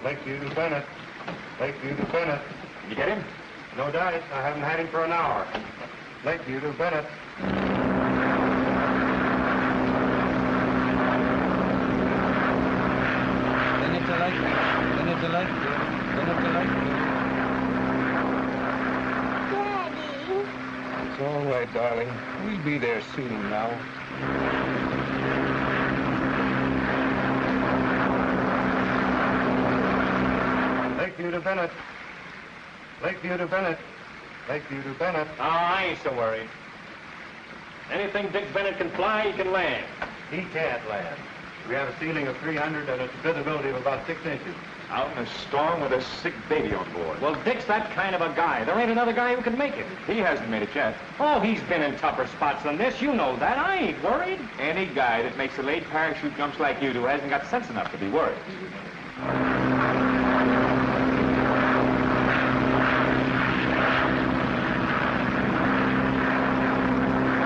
Lakeview to Bennett. Lakeview to Bennett. You get him? No dice. I haven't had him for an hour. Lakeview to Bennett. Bennett to Lakeview. Bennett to Lakeview. Bennett to Lakeview. Daddy. It's all right, darling. We'll be there soon now. Lakeview to Bennett. Lakeview to Bennett. Lakeview to Bennett. Oh, I ain't so worried. Anything Dick Bennett can fly, he can land. He can't land. We have a ceiling of 300 and a visibility of about 6 inches. Out in a storm with a sick baby on board. Well, Dick's that kind of a guy. There ain't another guy who can make it. He hasn't made it yet. Oh, he's been in tougher spots than this. You know that. I ain't worried. Any guy that makes a late parachute jumps like you do hasn't got sense enough to be worried.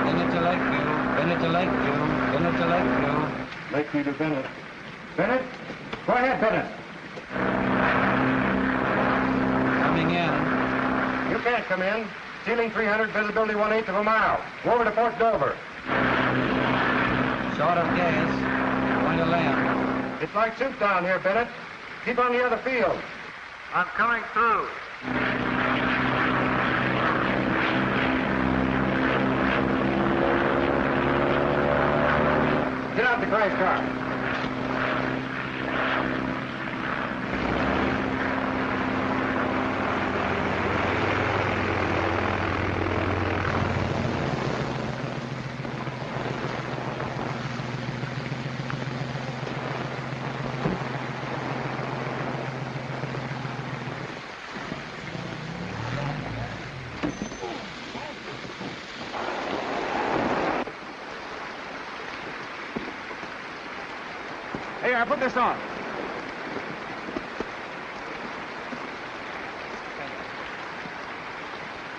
Bennett to Lakeview. Bennett to Lakeview. Bennett to Lakeview. Lakeview to Bennett. Bennett? Go ahead, Bennett. Coming in. You can't come in. Ceiling 300, visibility 1/8 of a mile. Go over to Fort Dover. Short of gas. Going to land. It's like soup down here, Bennett. Keep on the other field. I'm coming through. Get out the crash car. Here, I put this on.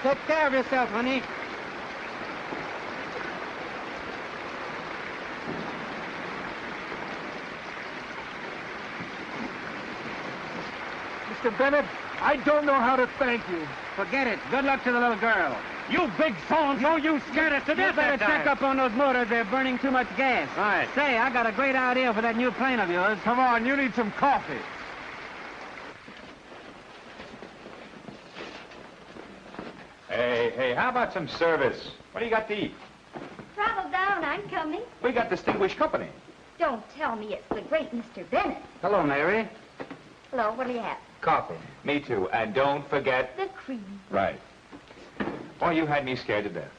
Take care of yourself, honey. Mr. Bennett, I don't know how to thank you. Forget it. Good luck to the little girl. You big so-and-so, you scared us to You death better that time. check up on those motors. They're burning too much gas. Right. Say, I got a great idea for that new plane of yours. Come on, you need some coffee. Hey, how about some service? What do you got to eat? Travel down, I'm coming. We got distinguished company. Don't tell me it's the great Mr. Bennett. Hello, Mary. Hello, what do you have? Coffee. Me too. And don't forget... The cream. Right. Boy, you had me scared to death.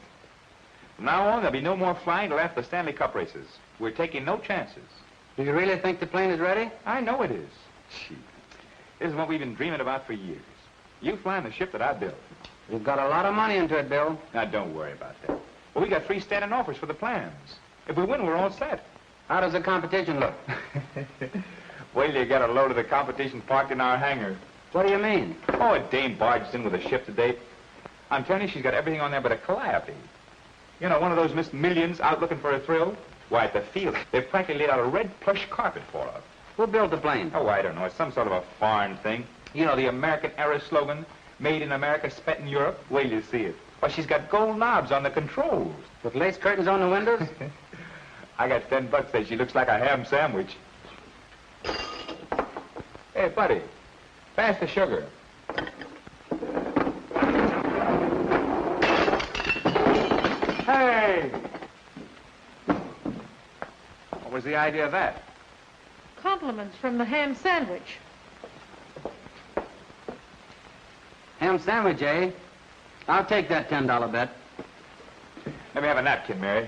From now on, there'll be no more flying till after the Stanley Cup races. We're taking no chances. Do you really think the plane is ready? I know it is. Gee, this is what we've been dreaming about for years. You flying the ship that I built. You've got a lot of money into it, Bill. Now, don't worry about that. Well, we got 3 standing offers for the plans. If we win, we're all set. How does the competition look? Wait till you get a load of the competition parked in our hangar. What do you mean? Oh, a dame barged in with a ship today. I'm telling you, she's got everything on there but a calliope. You know, one of those Miss Millions out looking for a thrill. Why, at the field, they've practically laid out a red plush carpet for her. Who built the plane? Oh, I don't know. It's some sort of a foreign thing. You know, the American era slogan, made in America, spent in Europe. Wait till you see it. Well, she's got gold knobs on the controls. With lace curtains on the windows? I got $10 that she looks like a ham sandwich. Hey, buddy, pass the sugar. Hey! What was the idea of that? Compliments from the ham sandwich. Ham sandwich, eh? I'll take that $10 bet. Let me have a napkin, Mary.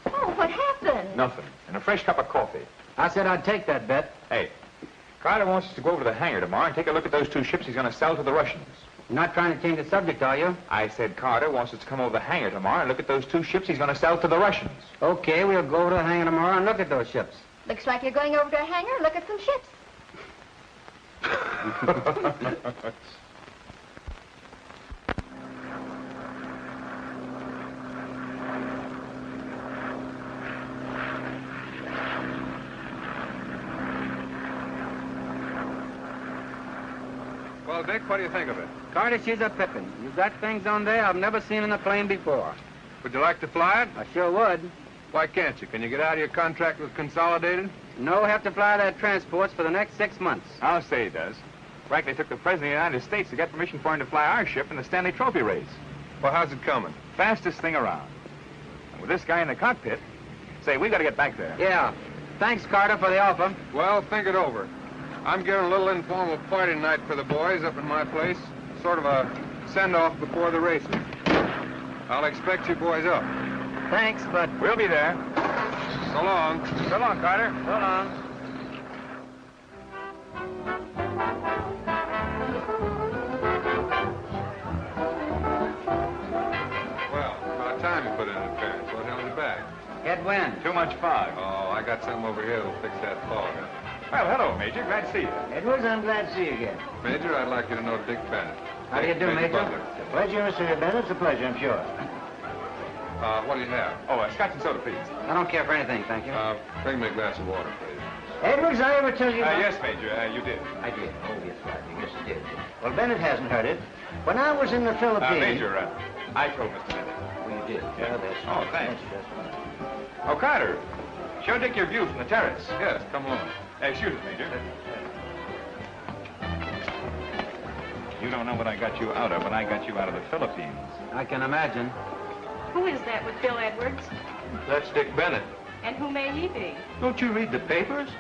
Oh, what happened? Nothing. And a fresh cup of coffee. I said I'd take that bet. Hey, Carter wants us to go over to the hangar tomorrow and take a look at those 2 ships he's going to sell to the Russians. You're not trying to change the subject, are you? I said Carter wants us to come over to the hangar tomorrow and look at those 2 ships he's going to sell to the Russians. Okay, we'll go to the hangar tomorrow and look at those ships. Looks like you're going over to a hangar. Look at some ships. Well, Dick, what do you think of it? Carter, she's a pippin. You've got things on there I've never seen in a plane before. Would you like to fly it? I sure would. Why can't you? Can you get out of your contract with Consolidated? No, have to fly their transports for the next 6 months. I'll say he does. Frankly, took the President of the United States to get permission for him to fly our ship in the Stanley Trophy race. Well, how's it coming? Fastest thing around. And with this guy in the cockpit, say, we got to get back there. Yeah. Thanks, Carter, for the offer. Well, think it over. I'm giving a little informal party tonight for the boys up at my place. Sort of a send-off before the races. I'll expect you boys up. Thanks, but... We'll be there. So long. So long, Carter. So long. Well, about time you put in an appearance. What held you back? Get wind. Too much fog. Oh, I got something over here that'll fix that fog. Well, hello, Major. Glad to see you. Edwards, I'm glad to see you again. Major, I'd like you to know Dick Bennett. How do you do, Major? Butler. It's a pleasure, Mr. Bennett. It's a pleasure, I'm sure. What do you have? Oh, scotch and soda, please. I don't care for anything, thank you. Bring me a glass of water, please. Edwards, I ever tell you about... Yes, Major, you did. I did. Oh, yes, right. Yes, I did. Well, Bennett hasn't heard it. When I was in the Philippines... Major, I told Mr. Bennett. Well, you did. Yeah. Well, that's Oh, thanks. That's fine. Oh, Carter, show Dick your view from the terrace. Yes, come along. Excuse me, Major. You don't know what I got you out of when I got you out of the Philippines. I can imagine. Who is that with Bill Edwards? That's Dick Bennett. And who may he be? Don't you read the papers?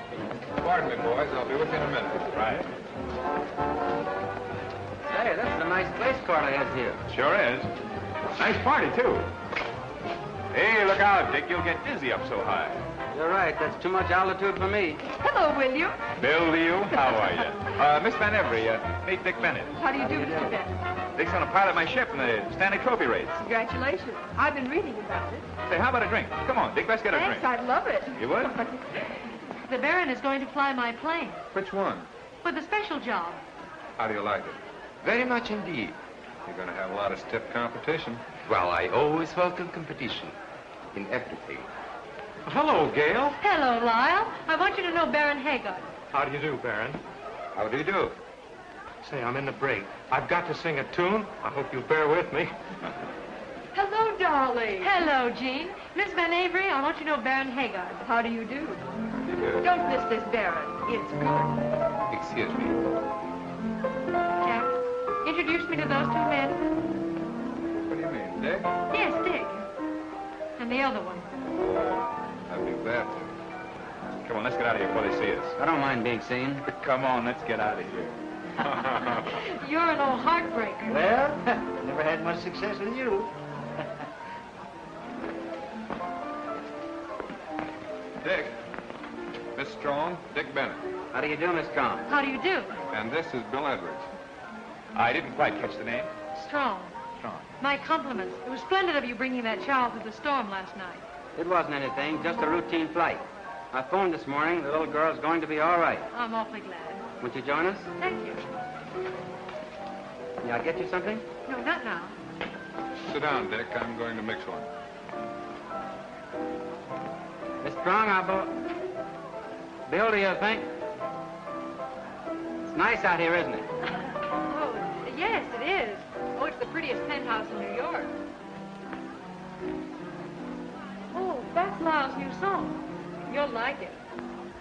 Pardon me, boys. I'll be with you in a minute. Right. Say, that's a nice place Carter has here. Sure is. Nice party, too. Hey, look out, Dick. You'll get dizzy up so high. You're right. That's too much altitude for me. Hello, William. Bill to you. How are you? Miss Van Every, meet Dick Bennett. How do you do, Mr. Bennett? Dick's going to pilot my ship in the Stanley Trophy race. Congratulations. I've been reading about it. Say, how about a drink? Come on, Dick, let's get a Thanks, drink. I'd love it. You would? The Baron is going to fly my plane Which one? for the special job. How do you like it? Very much indeed. You're going to have a lot of stiff competition. Well, I always welcome competition in everything. Hello, Gail. Hello, Lyle. I want you to know Baron Haggard. How do you do, Baron? How do you do? Say, I'm in the break. I've got to sing a tune. I hope you'll bear with me. Hello, darling. Hello, Jean. Miss Van Avery, I want you to know Baron Haggard. How do you do? Good. Don't miss this, Baron. It's good. Excuse me. Jack, introduce me to those two men. What do you mean, Dick? Yes, Dick. And the other one. Oh, I'd be glad to. Come on, let's get out of here before they see us. I don't mind being seen. Come on, let's get out of here. You're an old heartbreaker. Well, never had much success with you. Dick. Miss Strong, Dick Bennett. How do you do, Miss Strong? How do you do? And this is Bill Edwards. I didn't quite catch the name. Strong. Strong. My compliments. It was splendid of you bringing that child through the storm last night. It wasn't anything, just a routine flight. I phoned this morning. The little girl's going to be all right. I'm awfully glad. Won't you join us? Thank you. Yeah, I'll get you something? No, not now. Sit down, Dick. I'm going to mix one. Miss Strong, Bill, do you think? It's nice out here, isn't it? Oh, yes, it is. Oh, it's the prettiest penthouse in New York. Oh, that's Lyle's new song. You'll like it.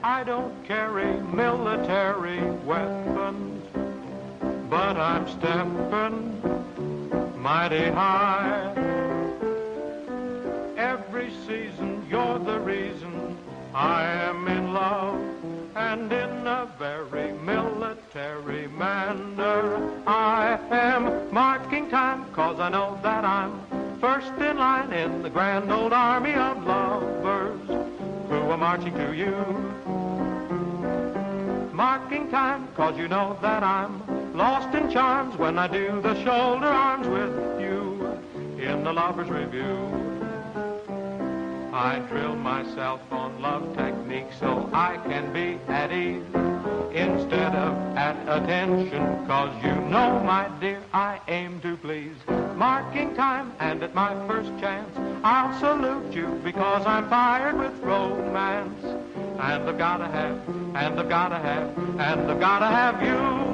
I don't carry military weapons, but I'm stepping mighty high. Every season you're the reason I am in love, and in a very military manner I am marking time, 'cause I know that I'm first in line in the grand old army of lovers who are marching to you. Marking time, 'cause you know that I'm lost in charms when I do the shoulder arms with you in the Lover's Review. I drill myself on love technique so I can be at ease instead of at attention, 'cause you know, my dear, I aim to please. Marking time, and at my first chance I'll salute you, because I'm fired with romance, and I've gotta have, and I've gotta have, and I've gotta have you.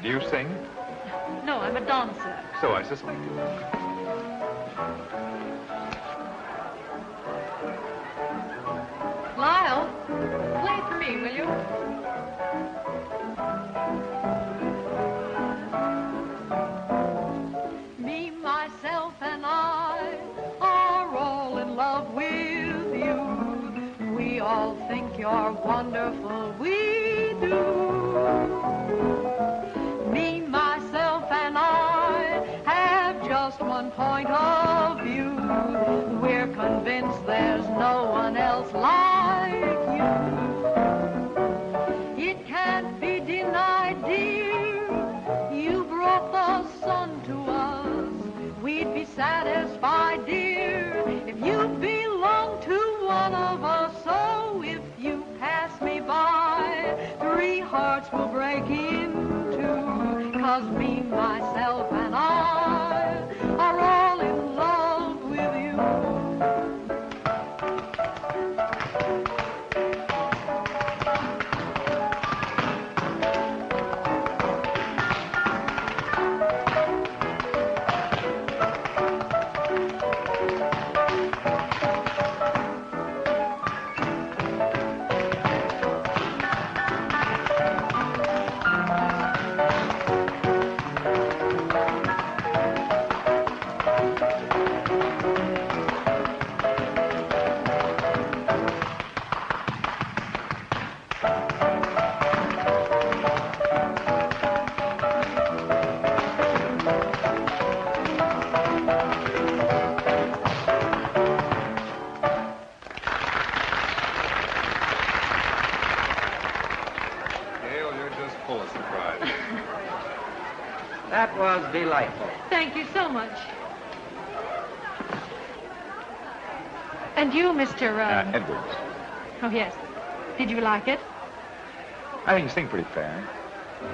Do you sing? No, I'm a dancer. So I suspected. Lyle, play it for me, will you? Me, myself, and I are all in love with you. We all think you're wonderful, we do. Me, myself, and I have just one point of view. We're convinced there's no one else like you. It can't be denied, dear, you brought the sun to us. We'd be satisfied, dear, if you belonged to one of us. So if you pass me by, 3 hearts will break in two. 'Cause me, myself, and I are all in love with you. That was delightful. Thank you so much. And you, Mr. Edwards. Oh, yes. Did you like it? I think you sing pretty fair. Oh,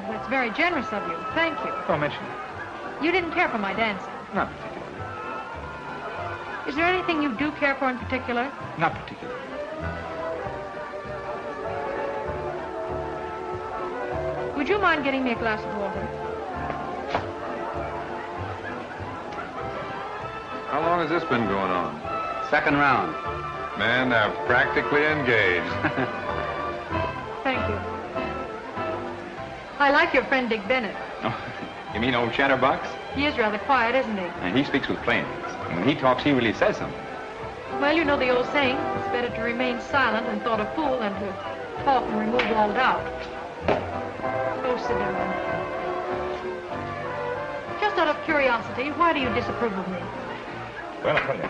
that's very generous of you. Thank you. Don't mention it. You didn't care for my dancing. Not particularly. Is there anything you do care for in particular? Not particularly. Would you mind getting me a glass of water? How long has this been going on? 2nd round. Man, they're practically engaged. Thank you. I like your friend Dick Bennett. Oh, you mean old Chatterbox? He is rather quiet, isn't he? And he speaks with plainness. And when he talks, he really says something. Well, you know the old saying, it's better to remain silent and thought a fool than to talk and remove all doubt. Oh, sit down. Just out of curiosity, why do you disapprove of me? Well, I'll tell you.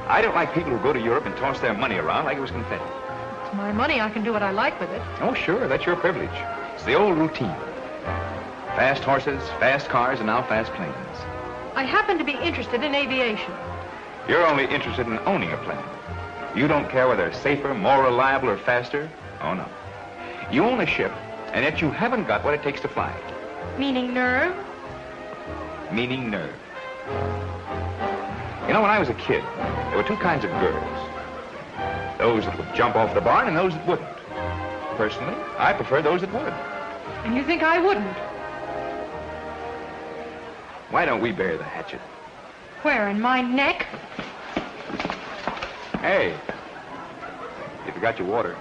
I don't like people who go to Europe and toss their money around like it was confetti. It's my money. I can do what I like with it. Oh, sure. That's your privilege. It's the old routine. Fast horses, fast cars, and now fast planes. I happen to be interested in aviation. You're only interested in owning a plane. You don't care whether it's safer, more reliable, or faster. Oh, no. You own a ship, and yet you haven't got what it takes to fly it. Meaning nerve? Meaning nerve. You know, when I was a kid, there were 2 kinds of girls. Those that would jump off the barn and those that wouldn't. Personally, I prefer those that would. And you think I wouldn't? Why don't we bury the hatchet? Where, in my neck? Hey, you forgot your water.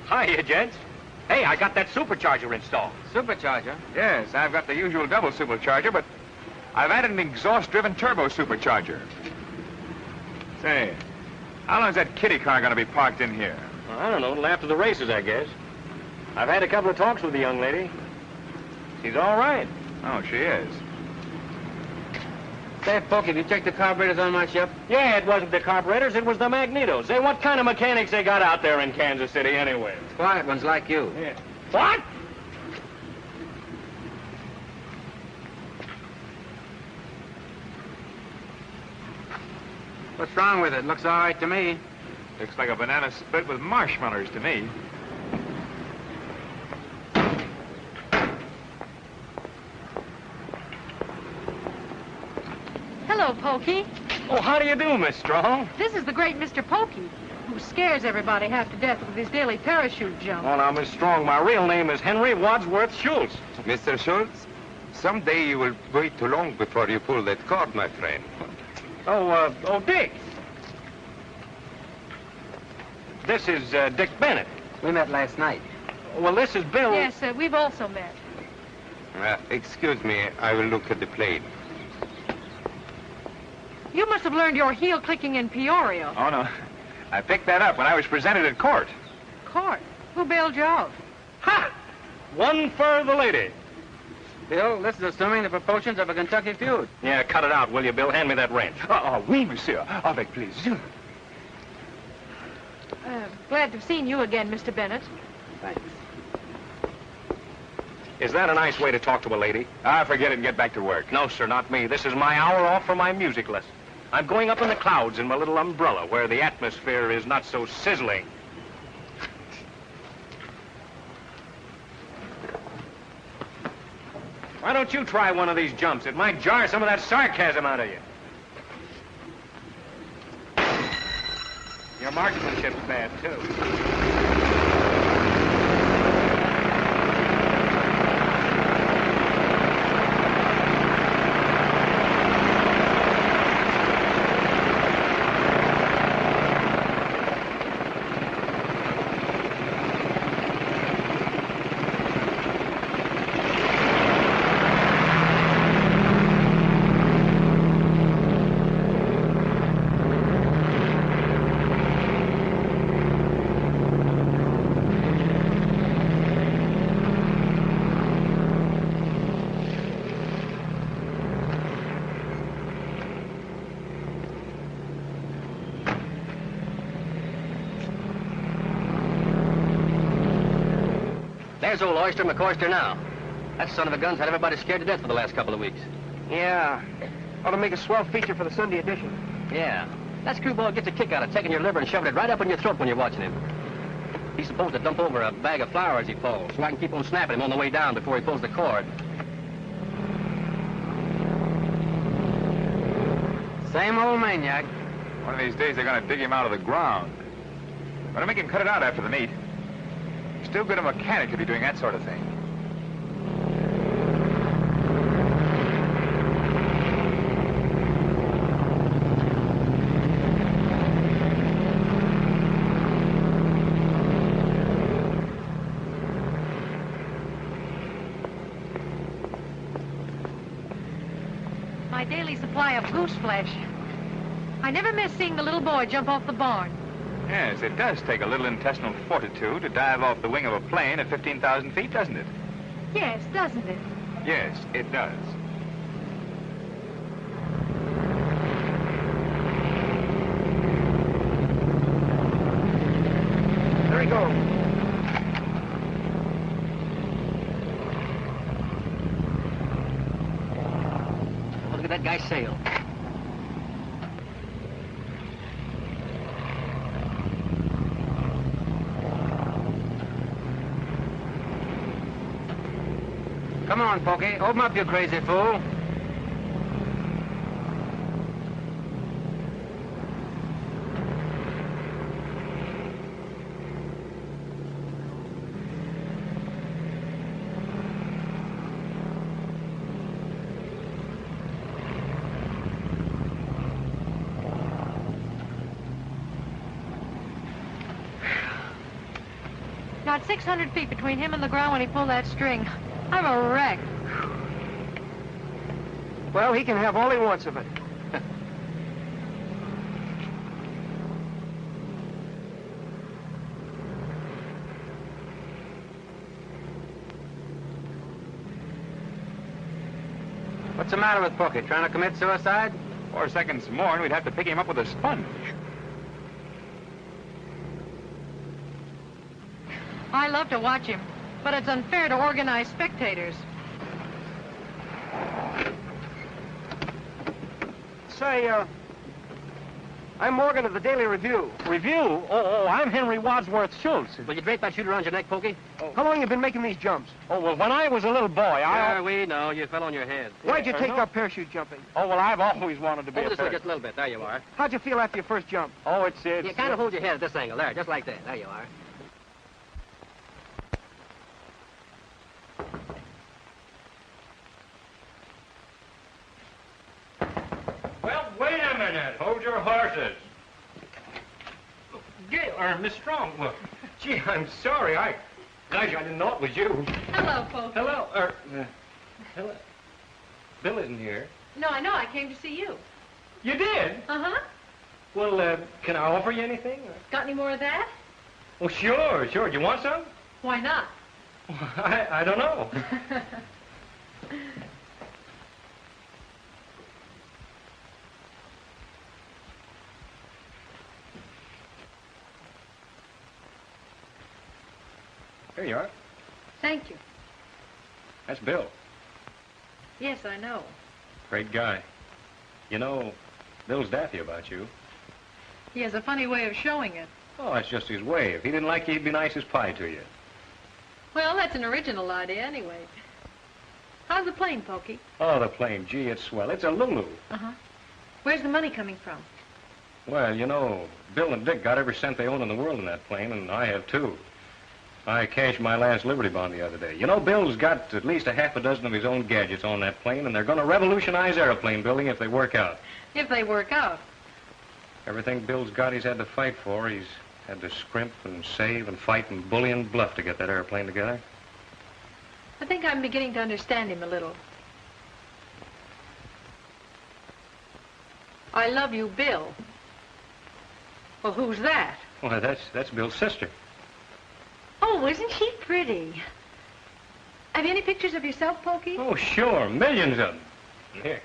Hiya, gents. Hey, I got that supercharger installed. Supercharger? Yes, I've got the usual double supercharger, but I've added an exhaust-driven turbo supercharger. Say, how long is that kiddie car going to be parked in here? Well, I don't know. Till after the races, I guess. I've had a couple of talks with the young lady. She's all right. Oh, she is. Say, Pokey, have you checked the carburetors on my ship? Yeah, it wasn't the carburetors, it was the magnetos. Say, what kind of mechanics they got out there in Kansas City anyway? Quiet ones like you. Yeah. What? What's wrong with it? Looks all right to me. Looks like a banana split with marshmallows to me. Hello, Pokey. Oh, how do you do, Miss Strong? This is the great Mr. Pokey, who scares everybody half to death with his daily parachute jump. Oh, now, Miss Strong, my real name is Henry Wadsworth Schultz. Mr. Schultz, someday you will wait too long before you pull that cord, my friend. Oh, Dick. This is Dick Bennett. We met last night. Well, this is Bill. Yes, we've also met. Excuse me, I will look at the plane. You must have learned your heel clicking in Peoria. Oh, no. I picked that up when I was presented at court. Court? Who bailed you out? Ha! One for the lady. Bill, this is assuming the proportions of a Kentucky feud. Yeah, cut it out, will you, Bill? Hand me that wrench. Oui, monsieur. Avec plaisir. Glad to have seen you again, Mr. Bennett. Thanks. Is that a nice way to talk to a lady? Forget it and get back to work. No, sir, not me. This is my hour off for my music lesson. I'm going up in the clouds in my little umbrella where the atmosphere is not so sizzling. Why don't you try one of these jumps? It might jar some of that sarcasm out of you. Your marksmanship's bad, too. There's old Oyster McCoyster now. That son of a gun's had everybody scared to death for the last couple of weeks. Yeah. Ought to make a swell feature for the Sunday edition. Yeah. That screwball gets a kick out of taking your liver and shoving it right up in your throat when you're watching him. He's supposed to dump over a bag of flour as he falls, so I can keep on snapping him on the way down before he pulls the cord. Same old maniac. One of these days they're going to dig him out of the ground. Better make him cut it out after the meet. He's too good a mechanic to be doing that sort of thing. My daily supply of goose flesh. I never miss seeing the little boy jump off the barn. Yes, it does take a little intestinal fortitude to dive off the wing of a plane at 15,000 feet, doesn't it? Yes, doesn't it? Yes, it does. There he goes. Look at that guy sail. Come on, Pokey. Open up, you crazy fool. Not 600 feet between him and the ground when he pulled that string. I'm a wreck. Well, he can have all he wants of it. What's the matter with Pokey? Trying to commit suicide? 4 seconds more and we'd have to pick him up with a sponge. I love to watch him, but it's unfair to organized spectators. Say, I'm Morgan of the Daily Review. Review? Oh, I'm Henry Wadsworth Schultz. Will you drape that shooter around your neck, Pokey? How long you been making these jumps? Oh, well, when I was a little boy, Yeah, we know. You fell on your head. Why'd you take no. up parachute jumping? Oh, well, I've always wanted to be Hold a this way parachute. just a little bit. There you are. How'd you feel after your first jump? Oh, it's... You kind of hold your head at this angle. There, just like that. There you are. Well, wait a minute. Hold your horses. Miss Strong. Well, gee, I'm sorry. Gosh, I didn't know it was you. Hello, Pokey. Hello. Hello. Bill isn't here. No, I know. I came to see you. You did? Uh-huh. Well, can I offer you anything? Got any more of that? Oh, sure. Do you want some? Why not? I don't know. Here you are. Thank you. That's Bill. Yes, I know. Great guy. You know, Bill's daffy about you. He has a funny way of showing it. Oh, that's just his way. If he didn't like you, he'd be nice as pie to you. Well, that's an original idea anyway. How's the plane, Pokey? Oh, the plane. Gee, it's swell. It's a Lulu. Uh-huh. Where's the money coming from? Well, you know, Bill and Dick got every cent they own in the world in that plane, and I have too. I cashed my last Liberty Bond the other day. You know, Bill's got at least a half a dozen of his own gadgets on that plane, and they're going to revolutionize airplane building if they work out. If they work out. Everything Bill's got, he's had to fight for. He's had to scrimp and save and fight and bully and bluff to get that airplane together. I think I'm beginning to understand him a little. I love you, Bill. Well, who's that? Well, that's Bill's sister. Oh, isn't she pretty? Have you any pictures of yourself, Pokey? Oh, sure. Millions of them. Here.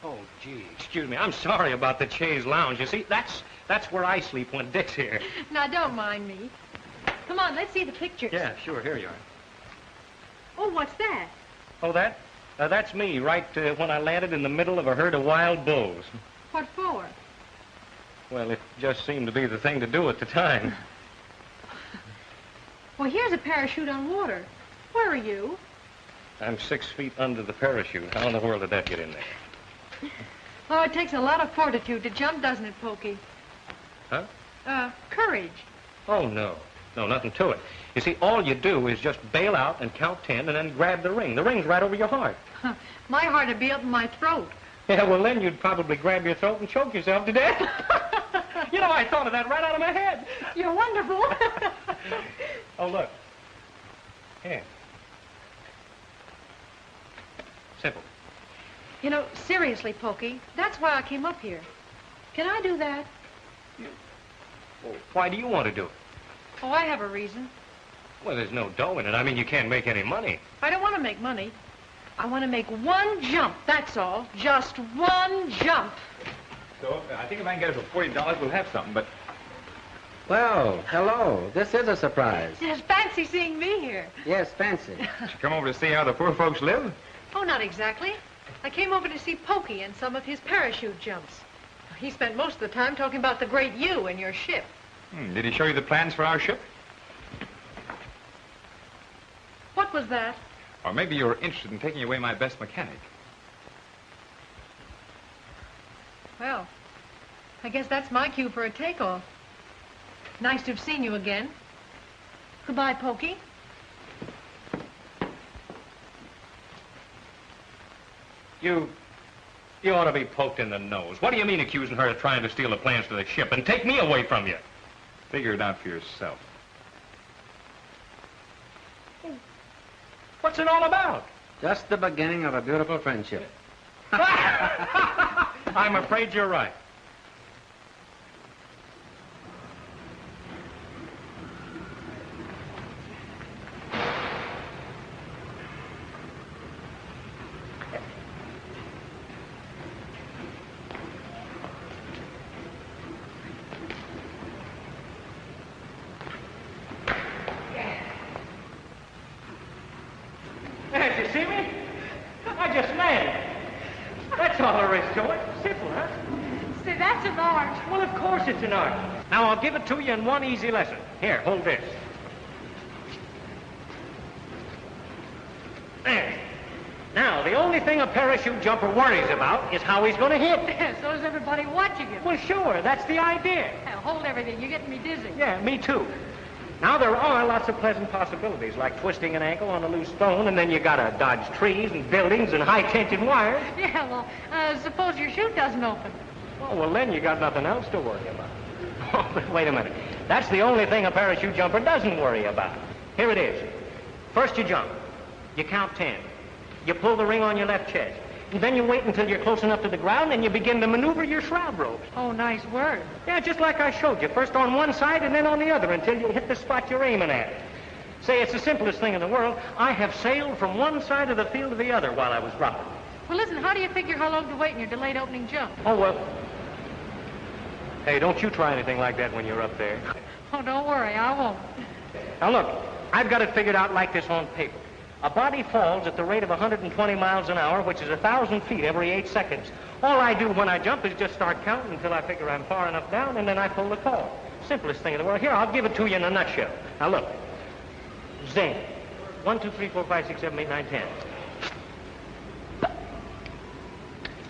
Oh, gee, excuse me. I'm sorry about the chaise lounge. You see, that's where I sleep when Dick's here. Now, don't mind me. Come on, let's see the pictures. Yeah, sure. Here you are. Oh, what's that? Oh, that's me, right when I landed in the middle of a herd of wild bulls. What for? Well, it just seemed to be the thing to do at the time. Well, here's a parachute on water. Where are you? I'm 6 feet under the parachute. How in the world did that get in there? Oh, it takes a lot of fortitude to jump, doesn't it, Pokey? Huh? Courage. Oh, no. No, nothing to it. You see, all you do is just bail out and count 10 and then grab the ring. The ring's right over your heart. My heart would be up in my throat. Yeah, well, then you'd probably grab your throat and choke yourself to death. You know, I thought of that right out of my head. You're wonderful. Oh, look. Here. Simple. You know, seriously, Pokey, that's why I came up here. Can I do that? Well, why do you want to do it? Oh, I have a reason. Well, there's no dough in it. I mean, you can't make any money. I don't want to make money. I want to make one jump, that's all. Just one jump. So, I think if I can get it for $40, we'll have something, but... Well, hello. This is a surprise. Yes, fancy seeing me here. Yes, fancy. Did you come over to see how the poor folks live? Oh, not exactly. I came over to see Pokey and some of his parachute jumps. He spent most of the time talking about the great you and your ship. Did he show you the plans for our ship? What was that? Or maybe you were interested in taking away my best mechanic. Well, I guess that's my cue for a takeoff. Nice to have seen you again. Goodbye, Pokey. You ought to be poked in the nose. What do you mean accusing her of trying to steal the plans to the ship and take me away from you? Figure it out for yourself. What's it all about? Just the beginning of a beautiful friendship. I'm afraid you're right. Did you see me? I just landed. That's all there is to it. Simple, huh? Say, that's an art. Well, of course it's an art. Now, I'll give it to you in one easy lesson. Here, hold this. There. Now, the only thing a parachute jumper worries about is how he's going to hit. So is everybody watching him. Well, sure, that's the idea. Now, hold everything. You're getting me dizzy. Yeah, me too. Now, there are lots of pleasant possibilities, like twisting an ankle on a loose stone, and then you gotta dodge trees and buildings and high-tension wires. Yeah, well, suppose your chute doesn't open. Oh, well, then you got nothing else to worry about. Oh, but wait a minute. That's the only thing a parachute jumper doesn't worry about. Here it is. First you jump. You count 10. You pull the ring on your left chest. And then you wait until you're close enough to the ground and you begin to maneuver your shroud ropes. Oh, nice word. Yeah, just like I showed you. First on one side and then on the other until you hit the spot you're aiming at. Say, it's the simplest thing in the world. I have sailed from one side of the field to the other while I was dropping. Well, listen, how do you figure how long to wait in your delayed opening jump? Oh, well. Hey, don't you try anything like that when you're up there. Oh, don't worry, I won't. Now, look, I've got it figured out like this on paper. A body falls at the rate of 120 miles an hour, which is 1,000 feet every 8 seconds. All I do when I jump is just start counting until I figure I'm far enough down, and then I pull the cord. Simplest thing in the world. Here, I'll give it to you in a nutshell. Now, look. Zing. 1, 2, 3, 4, 5, 6, 7, 8, 9, 10.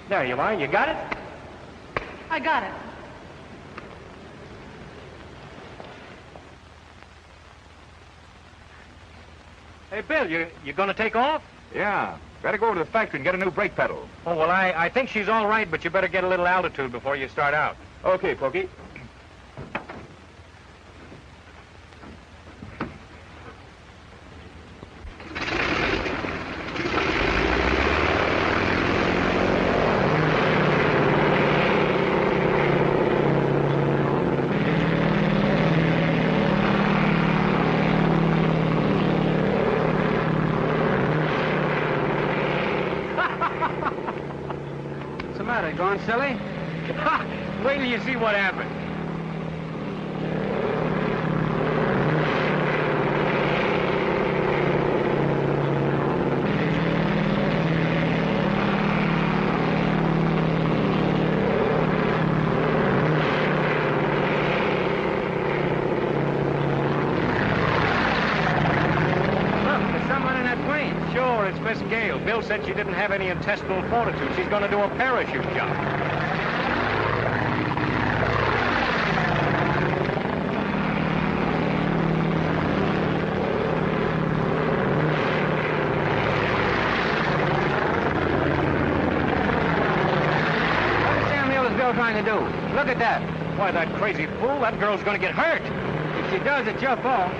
There you are. You got it? I got it. Hey, Bill, you gonna take off? Yeah. Better go to the factory and get a new brake pedal. Oh, well, I think she's all right, but you better get a little altitude before you start out. Okay, Pokey. Going silly? Wait till you see what happens. It's Miss Gale. Bill said she didn't have any intestinal fortitude. She's going to do a parachute jump. What is Sam Mueller's Bill trying to do? Look at that. Why, that crazy fool, that girl's going to get hurt. If she does, it's your fault.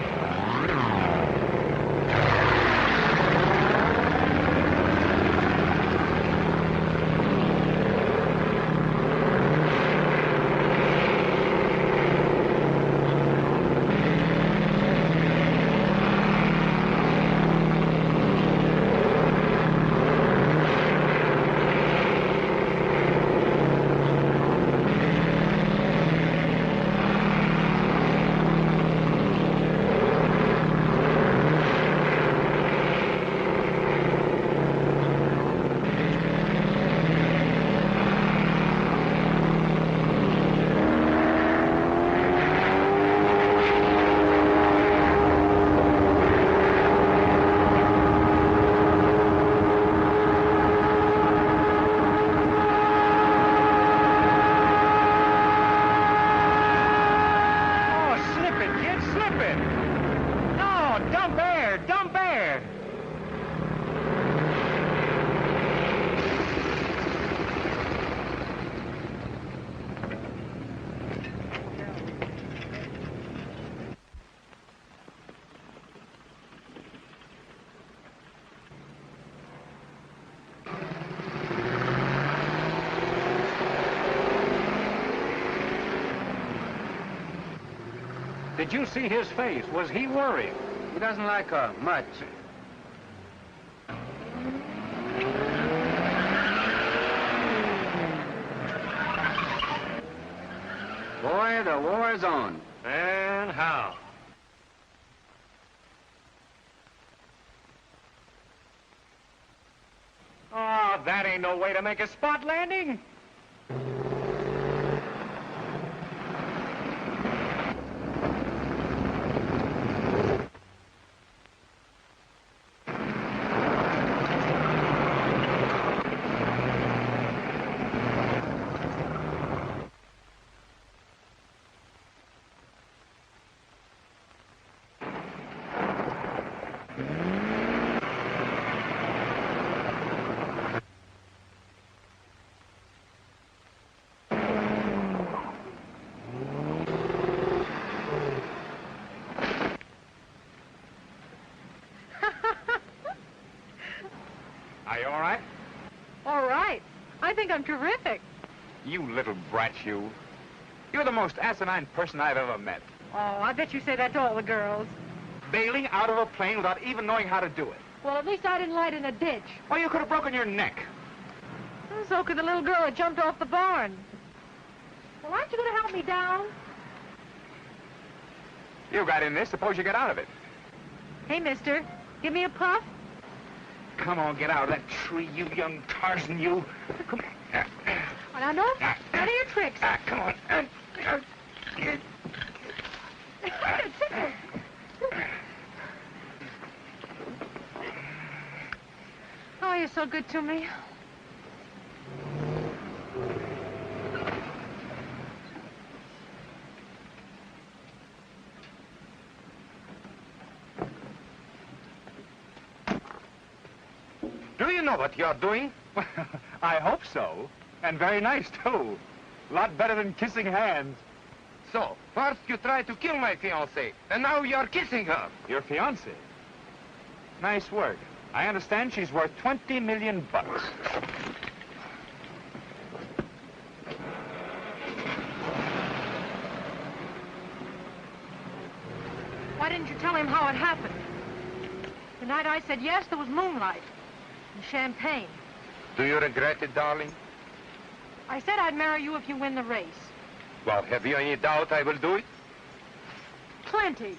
Did you see his face? Was he worried? He doesn't like her much. Boy, the war is on. And how? Oh, that ain't no way to make a spot landing. Are you all right? All right. I think I'm terrific. You little brat, you. You're the most asinine person I've ever met. Oh, I bet you say that to all the girls. Bailing out of a plane without even knowing how to do it. Well, at least I didn't light in a ditch. Or you could have broken your neck. So could the little girl that jumped off the barn. Well, aren't you going to help me down? You got in this. Suppose you get out of it. Hey, mister, give me a puff. Come on, get out of that tree, you young Tarzan, you. Come on. Well, now, no, none of your tricks. Come on. Oh, you're so good to me. Do you know what you're doing? I hope so. And very nice, too. A lot better than kissing hands. So, first you tried to kill my fiancée, and now you're kissing her. Your fiancée? Nice work. I understand she's worth $20 million. Why didn't you tell him how it happened? The night I said yes, there was moonlight and champagne. Do you regret it, darling? I said I'd marry you if you win the race. Well, have you any doubt I will do it? Plenty.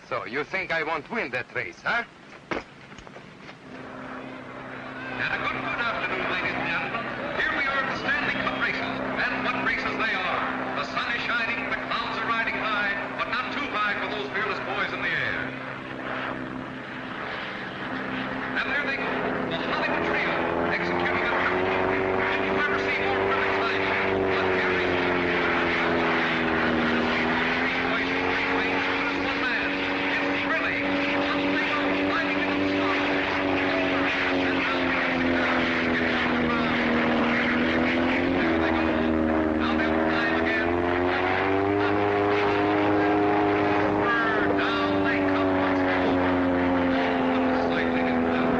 So, you think I won't win that race, huh? And a good afternoon, ladies and gentlemen. Here we are at the Stanley Cup races, and what races they are. The sun is shining, the clouds are riding high, but not too high for those fearless boys in the air. And there they go, the Hollywood trio, executing a triple move. Did you ever see more perfect timing? But here is three ways to as one man. It's thrilling. One thing on climbing into the stars. And now begins the curve. It's on the ground. There they go. Now they'll climb again. Down they come once more. Oh, what exciting and well.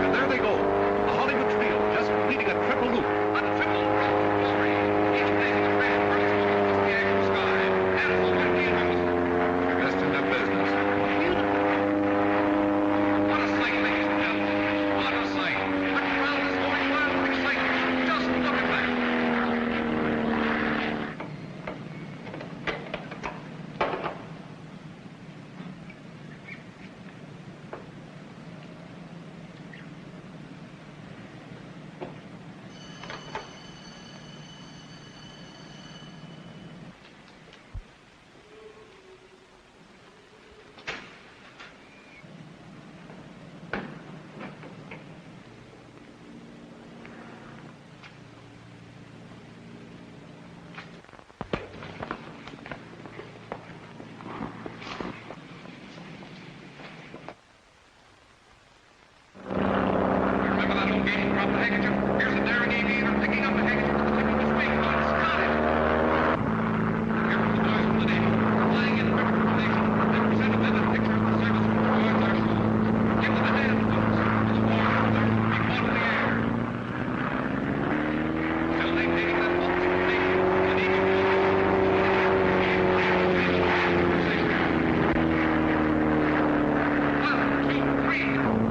And there they go. The Hollywood trio just completing a triple loop. A triple rope to glory. Each making a race for its moment across the April sky. And for windy and the best in their business. What a sight, ladies and gentlemen. What a sight. The crowd is going wild with excitement. Just look at that. Remember that old game, drop the handkerchief? Here's a daring aviator picking up the handkerchief with the tip of his wing. He's got it. Here come the boys from the Navy, flying in perfect formation. They present a vivid picture of the service from the boys are shown. Give them a hand, folks, for the war is over. We fought in the air. Still maintaining that ultimate formation in each of the One, two, three.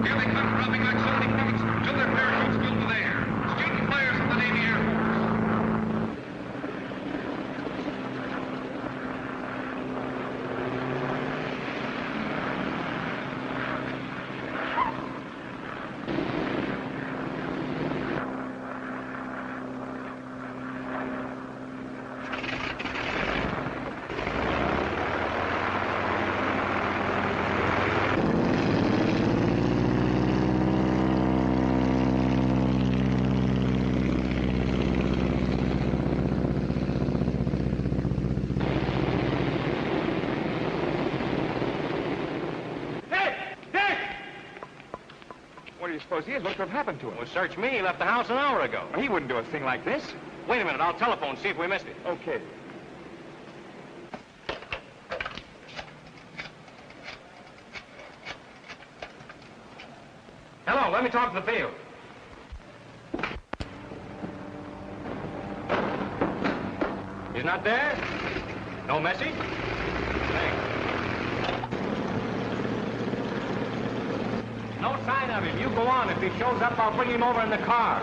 Here they come, dropping like so many bullets till their parachutes filled with air. Student flyers of the Navy Air Force. What do you suppose he is? What could have happened to him? Well, search me. He left the house an hour ago. He wouldn't do a thing like this. Wait a minute. I'll telephone, see if we missed it. Okay. Hello, let me talk to the field. He's not there? No message? Thanks. No sign of him. You go on. If he shows up, I'll bring him over in the car.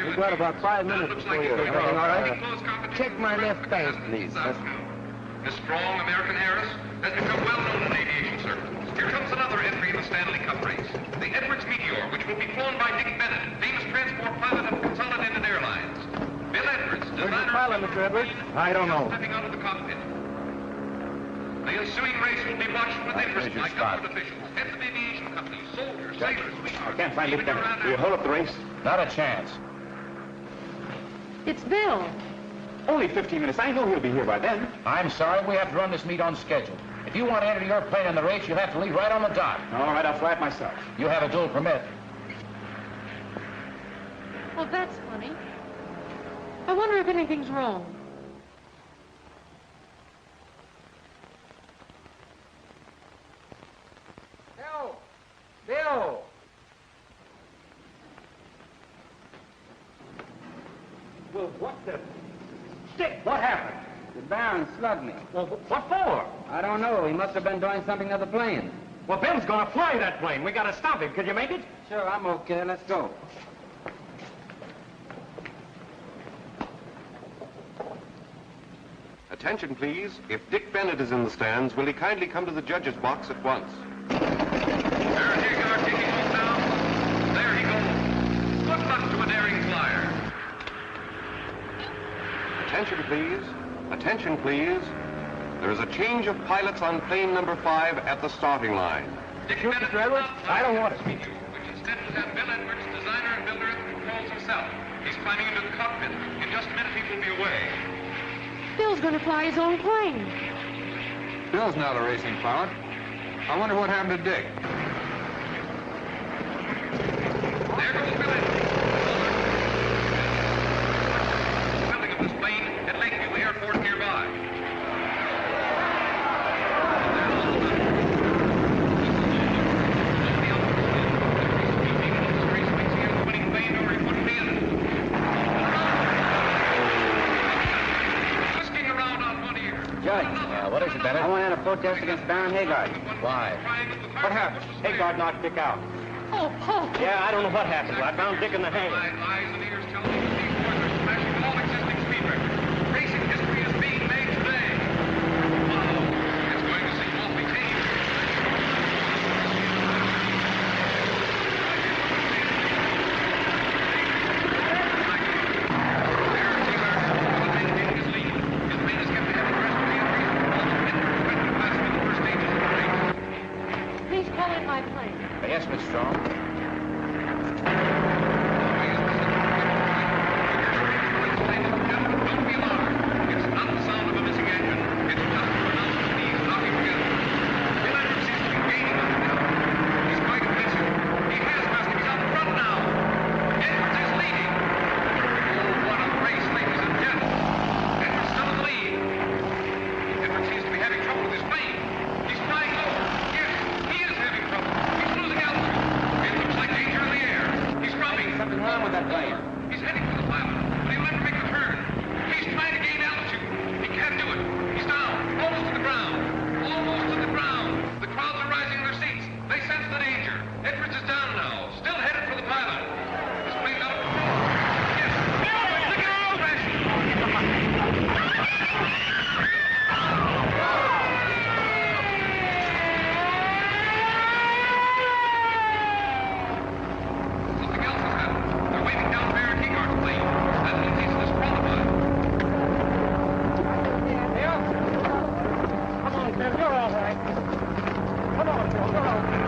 You've got about 5 minutes before you're everything all right? Check my left bank, please. Miss Strong, American heiress, has become well known in aviation circles. Here comes another entry in the Stanley Cup race. The Edwards Meteor, which will be flown by Dick Bennett, famous transport pilot of Consolidated Airlines. Bill Edwards, designer... Where's the pilot, Mr. Edwards? I don't know. ...stepping out of the cockpit. The ensuing race will be watched with interest by government officials, heads of aviation companies, soldiers, sailors, I can't find Dick Bennett. Will you hold up the race? Not a chance. It's Bill. Only 15 minutes. I know he'll be here by then. I'm sorry, we have to run this meet on schedule. If you want to enter your plane in the race, you'll have to leave right on the dot. All right, I'll fly it myself. You have a dual permit. Well, that's funny. I wonder if anything's wrong. Bill! Well, what the... Dick, what happened? The Baron slugged me. Well, what for? I don't know. He must have been doing something to the plane. Well, Ben's gonna fly that plane. We gotta stop him. Could you make it? Sure, I'm okay. Let's go. Attention, please. If Dick Bennett is in the stands, will he kindly come to the judge's box at once? There he goes, taking off now. There he goes. Good luck to a daring flyer. Attention, please. Attention, please. There is a change of pilots on plane number 5 at the starting line. Dick Bennett, Mr. Edwards? I don't want it. Which instead will have Bill Edwards, designer and builder at the controls himself. He's climbing into the cockpit. In just a minute, he will be away. Bill's going to fly his own plane. Bill's not a racing pilot. I wonder what happened to Dick. There goes Bill Edwards. Building of this plane at Lakeview Airport nearby. Judge. What is it, Bennett? I want to enter a protest against Baron Haggard. Why? What happened? Haggard knocked Dick out. Oh, oh. Yeah, I don't know what happened. I found Dick in the hangar. Eyes and ears tell me that these boys are smashing all existing speed records. Racing history is being made today. Wow, it's going to seem awfully tame. Please call in my plane. Yes, Miss Strong. Don't be alarmed. It's not the sound of a missing engine. It's just the pronounced knees knocking together. Bill Edwards seems to be gaining on him now. He's quite aggressive. He has passed him. He's out front now. Edwards is leading. Oh, what a race, ladies and gentlemen. Edwards still in the lead. Edwards seems to be having trouble with his plane. He's flying low. Yes, he is having trouble. He's losing altitude. In the all right. Come on, Bill, go on.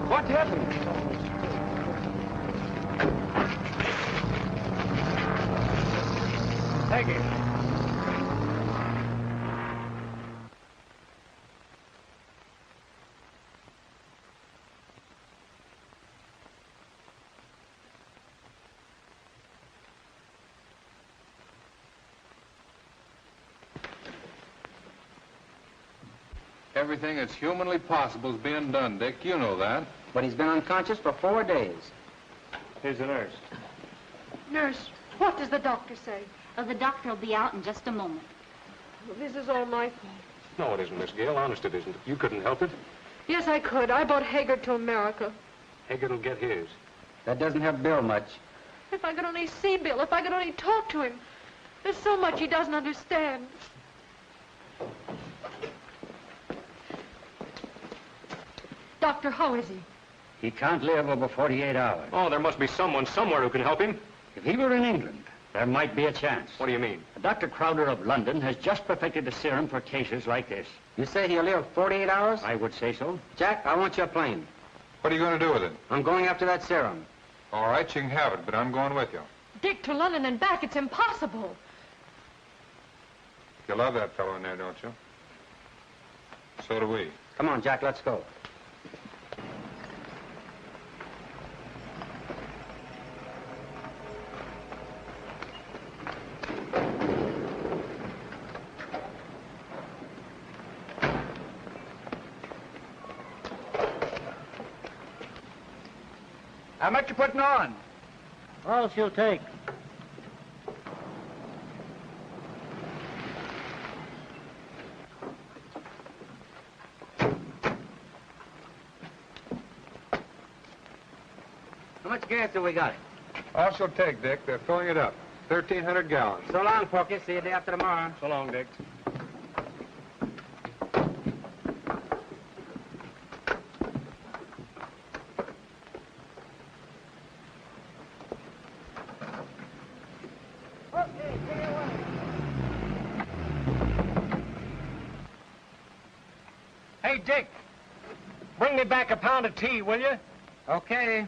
What happened? Take it. Everything that's humanly possible is being done, Dick. You know that. But he's been unconscious for 4 days. Here's the nurse. Nurse, what does the doctor say? Oh, the doctor will be out in just a moment. Oh, this is all my fault. No, it isn't, Miss Gale. Honest, it isn't. You couldn't help it. Yes, I could. I brought Hager to America. Hager'll get his. That doesn't help Bill much. If I could only see Bill, if I could only talk to him. There's so much he doesn't understand. Doctor, how is he? He can't live over 48 hours. Oh, there must be someone somewhere who can help him. If he were in England, there might be a chance. What do you mean? Dr. Crowder of London has just perfected a serum for cases like this. You say he'll live 48 hours? I would say so. Jack, I want your plane. What are you going to do with it? I'm going after that serum. All right, you can have it, but I'm going with you. Dick, to London and back, it's impossible. You love that fellow in there, don't you? So do we. Come on, Jack, let's go. How much you putting on? All she'll take. How much gas have we got? All she'll take, Dick. They're filling it up. 1,300 gallons. So long, Porky. See you day after tomorrow. So long, Dick. Hey, Dick, bring me back a pound of tea, will you? Okay.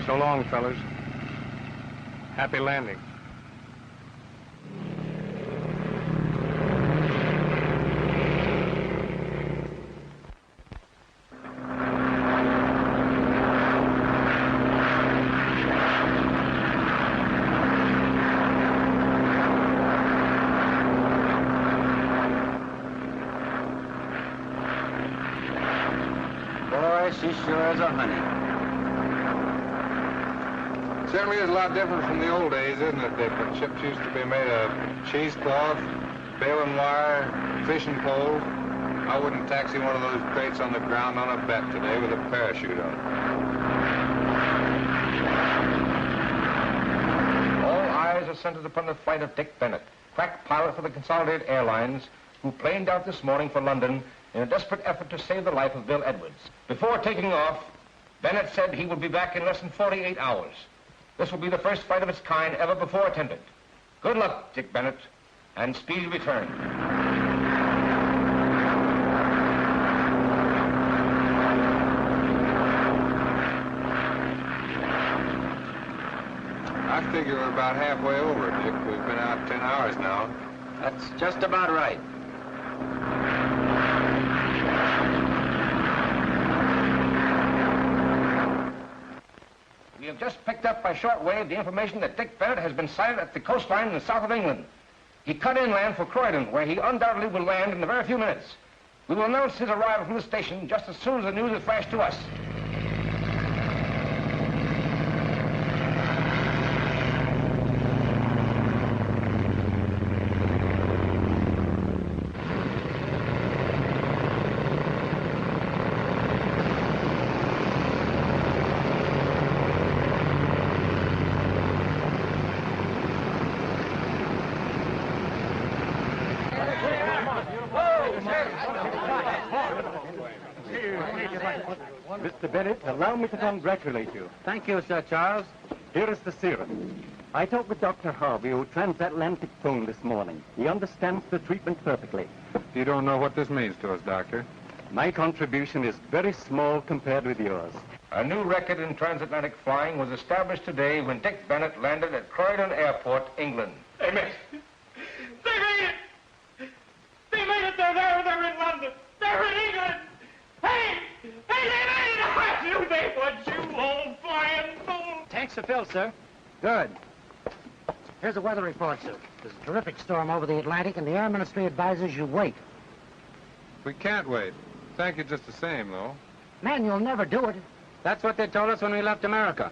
So long, fellas. Happy landing. Boy, she sure is a honey. Certainly is a lot different from the old days, isn't it, Dick? When ships used to be made of cheesecloth, baling wire, fishing poles. I wouldn't taxi one of those crates on the ground on a bet today with a parachute on. All eyes are centered upon the flight of Dick Bennett, crack pilot for the Consolidated Airlines, who planed out this morning for London in a desperate effort to save the life of Bill Edwards. Before taking off, Bennett said he would be back in less than 48 hours. This will be the first flight of its kind ever before attempted. Good luck, Dick Bennett, and speedy return. I figure we're about halfway over, Dick. We've been out 10 hours now. That's just about right. We have just picked up by shortwave the information that Dick Bennett has been sighted at the coastline in the south of England. He cut inland for Croydon, where he undoubtedly will land in a very few minutes. We will announce his arrival from the station just as soon as the news is flashed to us. Mr. Bennett, allow me to congratulate you. Thank you, Sir Charles. Here is the serum. I talked with Dr. Harvey, who transatlantic phoned this morning. He understands the treatment perfectly. You don't know what this means to us, Doctor. My contribution is very small compared with yours. A new record in transatlantic flying was established today when Dick Bennett landed at Croydon Airport, England. They made it! They made it! They made it! They're there! They're in London! They're in England! Hey! Hey, they made it! I knew they would, you old flying fool! Tanks are filled, sir. Good. Here's the weather report, sir. There's a terrific storm over the Atlantic, and the Air Ministry advises you wait. We can't wait. Thank you just the same, though. Man, you'll never do it. That's what they told us when we left America.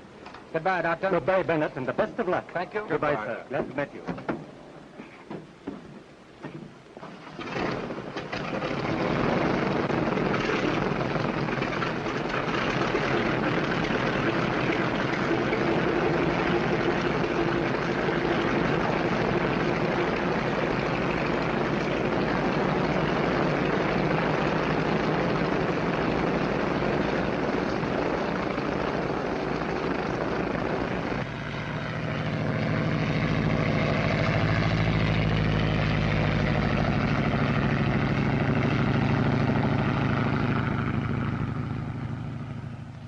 Goodbye, Doctor. Goodbye, Bennett, and the best of luck. Thank you. Goodbye, sir. Glad to meet you.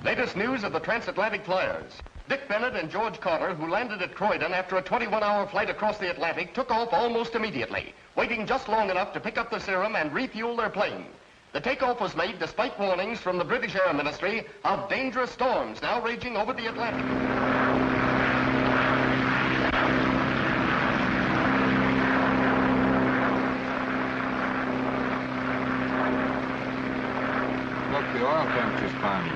Latest news of the transatlantic flyers. Dick Bennett and George Carter, who landed at Croydon after a 21-hour flight across the Atlantic, took off almost immediately, waiting just long enough to pick up the serum and refuel their plane. The takeoff was made despite warnings from the British Air Ministry of dangerous storms now raging over the Atlantic. Look, the oil temperature's climbing.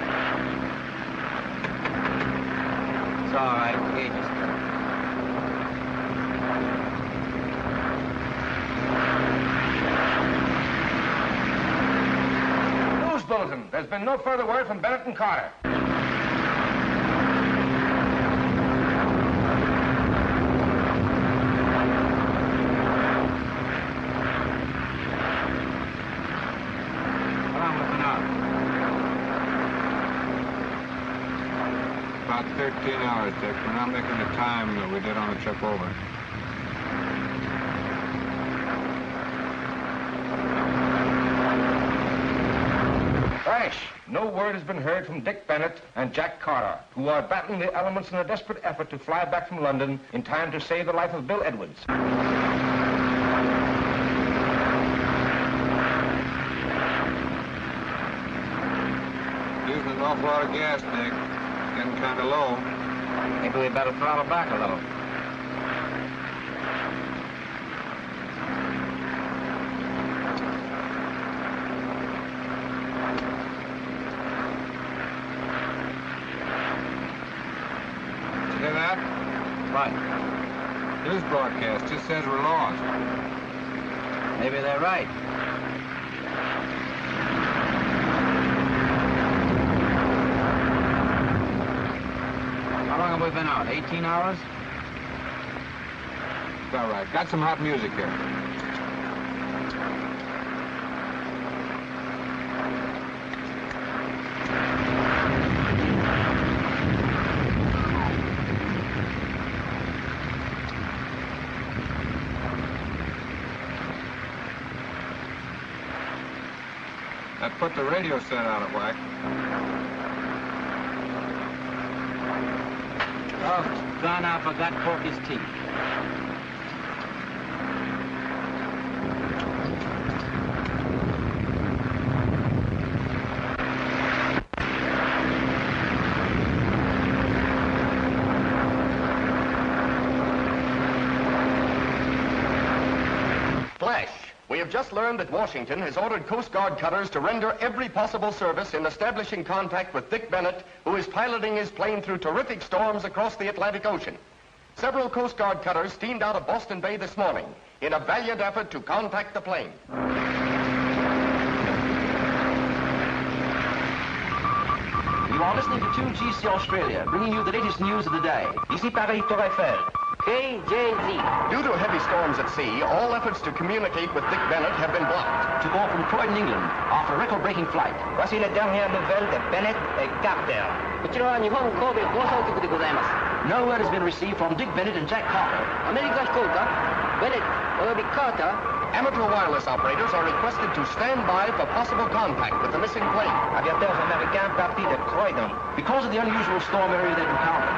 It's all right. Gauge is good. News bulletin. There's been no further word from Bennett and Carter. About 13 hours, Dick. We're not making the time that we did on the trip over. Crash! No word has been heard from Dick Bennett and Jack Carter, who are battling the elements in a desperate effort to fly back from London in time to save the life of Bill Edwards. Using an awful lot of gas, Dick. Getting kind of low. Maybe we better throttle back a little. Did you hear that? What? News broadcast just says we're lost. Maybe they're right. How long have we been out? 18 hours? It's all right. Got some hot music here. That put the radio set out of whack. Oh, gone, I forgot Porky's teeth. Flash. We have just learned that Washington has ordered Coast Guard cutters to render every possible service in establishing contact with Dick Bennett, who is piloting his plane through terrific storms across the Atlantic Ocean. Several Coast Guard cutters steamed out of Boston Bay this morning in a valiant effort to contact the plane. You are listening to 2GC Australia, bringing you the latest news of the day. Ici Paris, Tour Eiffel. KJZ. Due to heavy storms at sea, all efforts to communicate with Dick Bennett have been blocked. To go from Croydon, England, after a record-breaking flight. Voici les dernières nouvelles de Bennett et Carter. No word has been received from Dick Bennett and Jack Carter. Amateur wireless operators are requested to stand by for possible contact with the missing plane. Aviateurs américains partis de Croydon. Because of the unusual storm area they've encountered.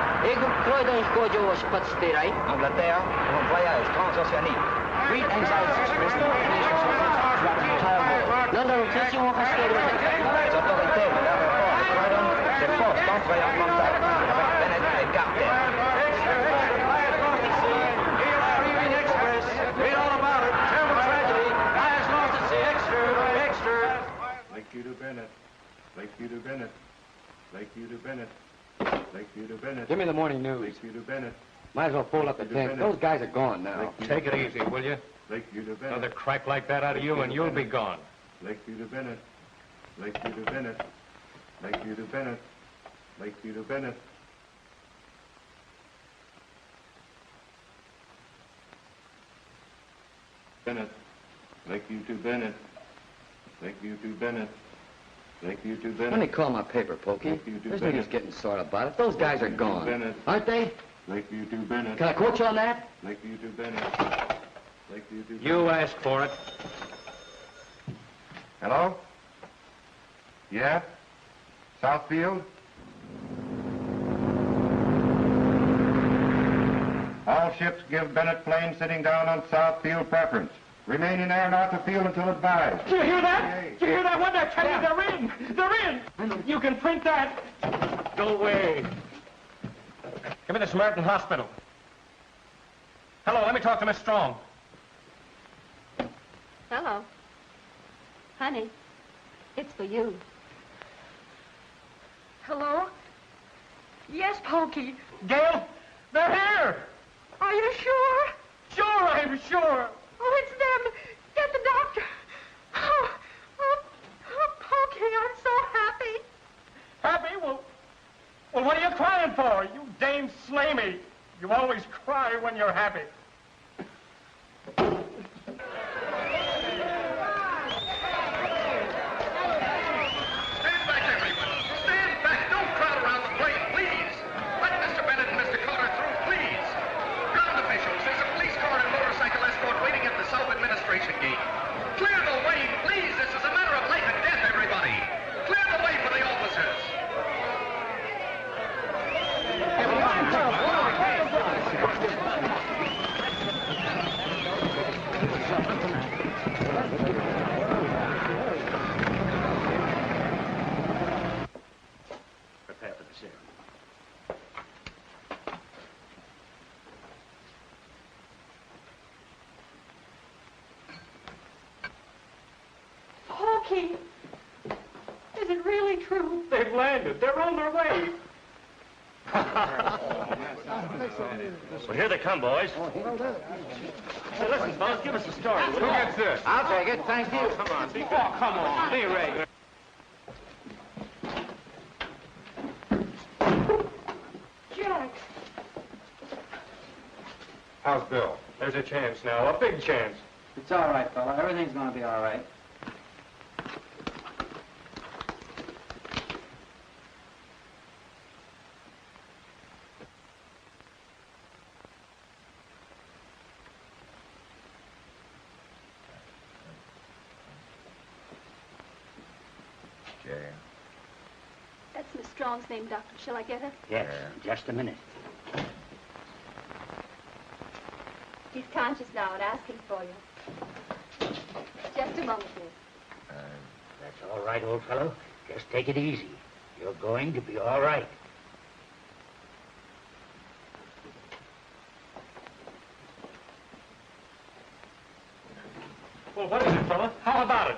Angleterre, pour un voyage transoceanique. Great anxiety expressed in the nation throughout the entire world. Les autorités de l'aéroport de Croydon s'efforcent d'entrer en contact avec Bennett et Carter. Read all about it. Terrible tragedy. Guy has lost at sea. Extra. Lakeview to Bennett. Lakeview to Bennett. Lakeview to Bennett. Lakeview to Bennett. Give me the morning news. Lakeview to Bennett. Might as well fold up the tent. Those guys are gone now. Take it easy, will you? Lakeview to Bennett. Another crack like that out of you and you'll be gone. Lakeview to Bennett. Lakeview to Bennett. Lakeview to Bennett. Lakeview to Bennett. Bennett. Lakeview to Bennett. Lakeview to Bennett. Lakeview to Bennett. Let me call my paper, Pokey. There's no use getting sore about it. Those guys are gone. Bennett. Aren't they? Lakeview to Bennett. Can I quote you on that? Lakeview to Bennett. Lakeview to Bennett. You asked for it. Hello? Yeah? Southfield? All ships give Bennett plane sitting down on Southfield preference. Remain in air north of field until advised. Do you hear that? Do you hear that? What did I tell you? They're in. They're in. You can print that. Go away. Give me the Samaritan Hospital. Hello, let me talk to Miss Strong. Hello. Honey, it's for you. Hello? Yes, Pokey. Gail, they're here. Are you sure? Sure, I'm sure. Oh, it's them. Get the doctor. Oh, Pokey, I'm so happy. Happy? Well, what are you crying for? You Dame Slamey. You always cry when you're happy. Stand back, everyone. Stand back. Don't crowd around the plane, please. Let Mr. Bennett and Mr. Carter through, please. Ground officials, there's a police car and motorcycle escort waiting at the South Administration Gate. Clear the way, please. This is a matter of life and death, everybody. Clear the way for the officers. Prepare for the serum. Pokey, is it really true? They've landed. They're on their way. Well, here they come, boys. Hey, listen, fellas, give us a story. Who gets this? I'll take it. Thank you. Come on, be good. Oh, come on. Be regular. Jack. How's Bill? There's a chance now, a big chance. It's all right, fella. Everything's going to be all right. That's Miss Strong's name, Doctor. Shall I get her? Yes, just a minute. He's conscious now and asking for you. Just a moment, please. That's all right, old fellow. Just take it easy. You're going to be all right. Well, what is it, fella? How about it?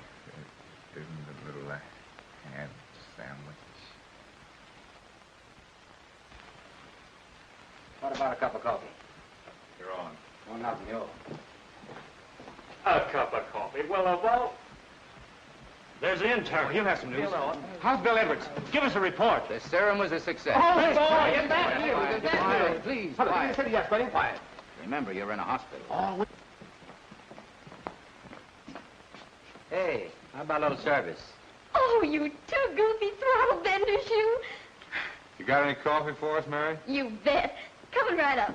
Isn't a little ham sandwich? What about a cup of coffee? You're on. Oh, nothing, you. A cup of coffee. Well, there's the intern. You have some news. How's Bill Edwards? Give us a report. The serum was a success. Oh, boy, Quiet, get back quiet, here. quiet, Get back quiet, here. Please, Hold on, quiet. you said yes, buddy. Quiet. Remember, you're in a hospital. Oh, Hey, how about a little service? Oh, you two goofy throttle benders, you. You got any coffee for us, Mary? You bet. Coming right up.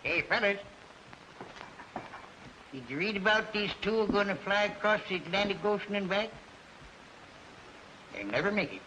Hey, fellas. Did you read about these two are going to fly across the Atlantic Ocean and back? They'll never make it.